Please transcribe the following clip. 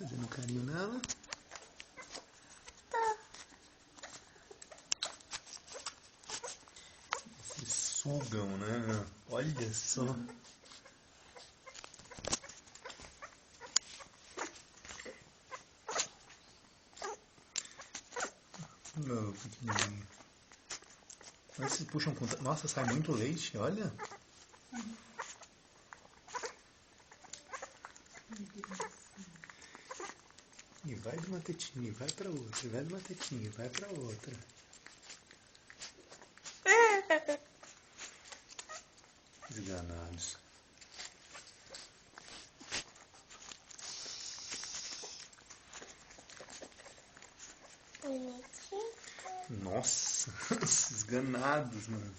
Fazendo carinho nela. Eles sugam, né? Olha só. Não, pequenininho. Mas se puxam com... Nossa, sai muito leite, olha. E vai de uma tetinha, e vai pra outra, e vai de uma tetinha, e vai pra outra. Desganados. Nossa, esses ganados, mano.